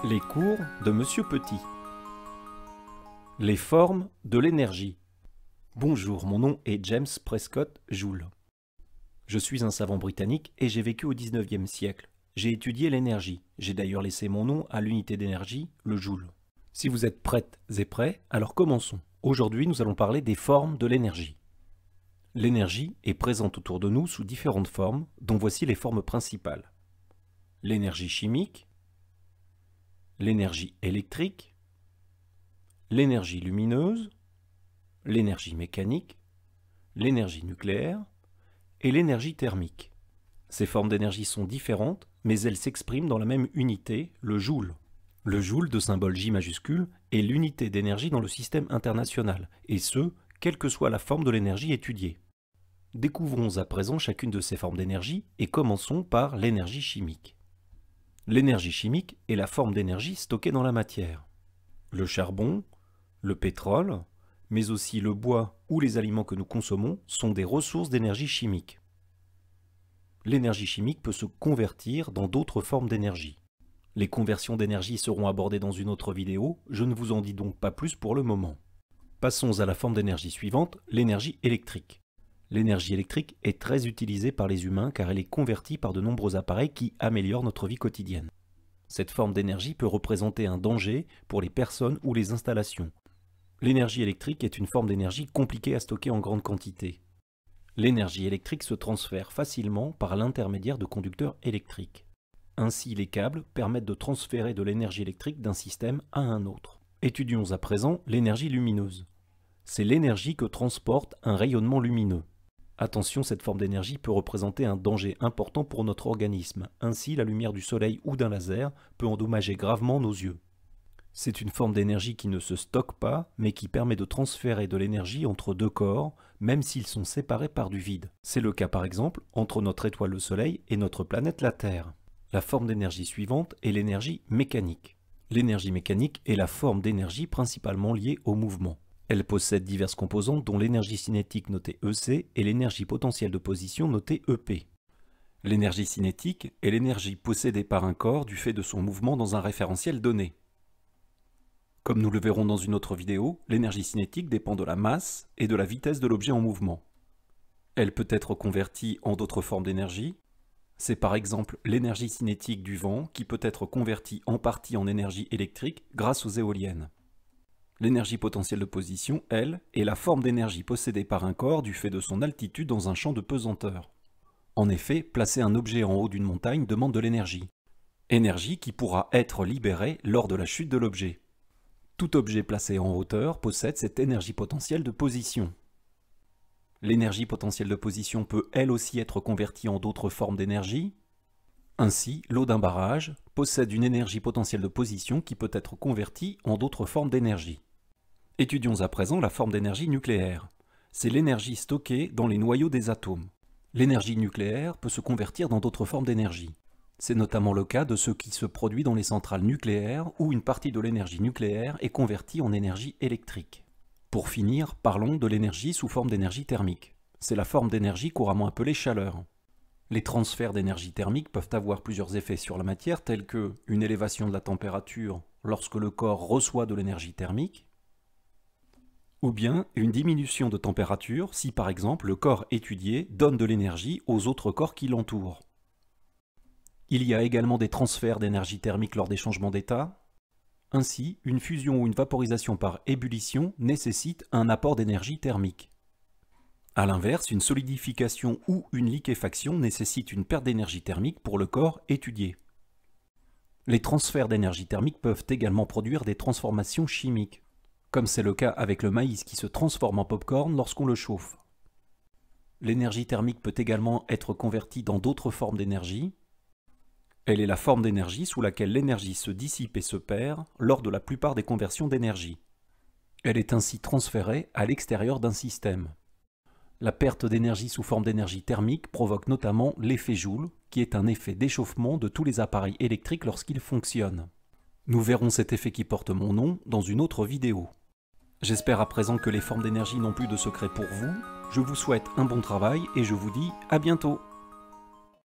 Les cours de Monsieur Petit. Les formes de l'énergie. Bonjour, mon nom est James Prescott Joule. Je suis un savant britannique et j'ai vécu au XIXe siècle. J'ai étudié l'énergie. J'ai d'ailleurs laissé mon nom à l'unité d'énergie, le joule. Si vous êtes prêtes et prêts, alors commençons. Aujourd'hui, nous allons parler des formes de l'énergie. L'énergie est présente autour de nous sous différentes formes, dont voici les formes principales. L'énergie chimique, l'énergie électrique, l'énergie lumineuse, l'énergie mécanique, l'énergie nucléaire et l'énergie thermique. Ces formes d'énergie sont différentes, mais elles s'expriment dans la même unité, le joule. Le joule, de symbole J majuscule, est l'unité d'énergie dans le système international, et ce, quelle que soit la forme de l'énergie étudiée. Découvrons à présent chacune de ces formes d'énergie et commençons par l'énergie chimique. L'énergie chimique est la forme d'énergie stockée dans la matière. Le charbon, le pétrole, mais aussi le bois ou les aliments que nous consommons sont des ressources d'énergie chimique. L'énergie chimique peut se convertir dans d'autres formes d'énergie. Les conversions d'énergie seront abordées dans une autre vidéo, je ne vous en dis donc pas plus pour le moment. Passons à la forme d'énergie suivante, l'énergie électrique. L'énergie électrique est très utilisée par les humains car elle est convertie par de nombreux appareils qui améliorent notre vie quotidienne. Cette forme d'énergie peut représenter un danger pour les personnes ou les installations. L'énergie électrique est une forme d'énergie compliquée à stocker en grande quantité. L'énergie électrique se transfère facilement par l'intermédiaire de conducteurs électriques. Ainsi, les câbles permettent de transférer de l'énergie électrique d'un système à un autre. Étudions à présent l'énergie lumineuse. C'est l'énergie que transporte un rayonnement lumineux. Attention, cette forme d'énergie peut représenter un danger important pour notre organisme. Ainsi, la lumière du soleil ou d'un laser peut endommager gravement nos yeux. C'est une forme d'énergie qui ne se stocke pas, mais qui permet de transférer de l'énergie entre deux corps, même s'ils sont séparés par du vide. C'est le cas par exemple entre notre étoile le Soleil et notre planète la Terre. La forme d'énergie suivante est l'énergie mécanique. L'énergie mécanique est la forme d'énergie principalement liée au mouvement. Elle possède diverses composantes dont l'énergie cinétique notée EC et l'énergie potentielle de position notée EP. L'énergie cinétique est l'énergie possédée par un corps du fait de son mouvement dans un référentiel donné. Comme nous le verrons dans une autre vidéo, l'énergie cinétique dépend de la masse et de la vitesse de l'objet en mouvement. Elle peut être convertie en d'autres formes d'énergie. C'est par exemple l'énergie cinétique du vent qui peut être convertie en partie en énergie électrique grâce aux éoliennes. L'énergie potentielle de position, elle, est la forme d'énergie possédée par un corps du fait de son altitude dans un champ de pesanteur. En effet, placer un objet en haut d'une montagne demande de l'énergie. Énergie qui pourra être libérée lors de la chute de l'objet. Tout objet placé en hauteur possède cette énergie potentielle de position. L'énergie potentielle de position peut elle aussi être convertie en d'autres formes d'énergie. Ainsi, l'eau d'un barrage possède une énergie potentielle de position qui peut être convertie en d'autres formes d'énergie. Étudions à présent la forme d'énergie nucléaire. C'est l'énergie stockée dans les noyaux des atomes. L'énergie nucléaire peut se convertir dans d'autres formes d'énergie. C'est notamment le cas de ce qui se produit dans les centrales nucléaires où une partie de l'énergie nucléaire est convertie en énergie électrique. Pour finir, parlons de l'énergie sous forme d'énergie thermique. C'est la forme d'énergie couramment appelée chaleur. Les transferts d'énergie thermique peuvent avoir plusieurs effets sur la matière tels que une élévation de la température lorsque le corps reçoit de l'énergie thermique, ou bien une diminution de température si par exemple le corps étudié donne de l'énergie aux autres corps qui l'entourent. Il y a également des transferts d'énergie thermique lors des changements d'état. Ainsi, une fusion ou une vaporisation par ébullition nécessite un apport d'énergie thermique. A l'inverse, une solidification ou une liquéfaction nécessite une perte d'énergie thermique pour le corps étudié. Les transferts d'énergie thermique peuvent également produire des transformations chimiques, comme c'est le cas avec le maïs qui se transforme en pop-corn lorsqu'on le chauffe. L'énergie thermique peut également être convertie dans d'autres formes d'énergie. Elle est la forme d'énergie sous laquelle l'énergie se dissipe et se perd lors de la plupart des conversions d'énergie. Elle est ainsi transférée à l'extérieur d'un système. La perte d'énergie sous forme d'énergie thermique provoque notamment l'effet Joule, qui est un effet d'échauffement de tous les appareils électriques lorsqu'ils fonctionnent. Nous verrons cet effet qui porte mon nom dans une autre vidéo. J'espère à présent que les formes d'énergie n'ont plus de secret pour vous. Je vous souhaite un bon travail et je vous dis à bientôt.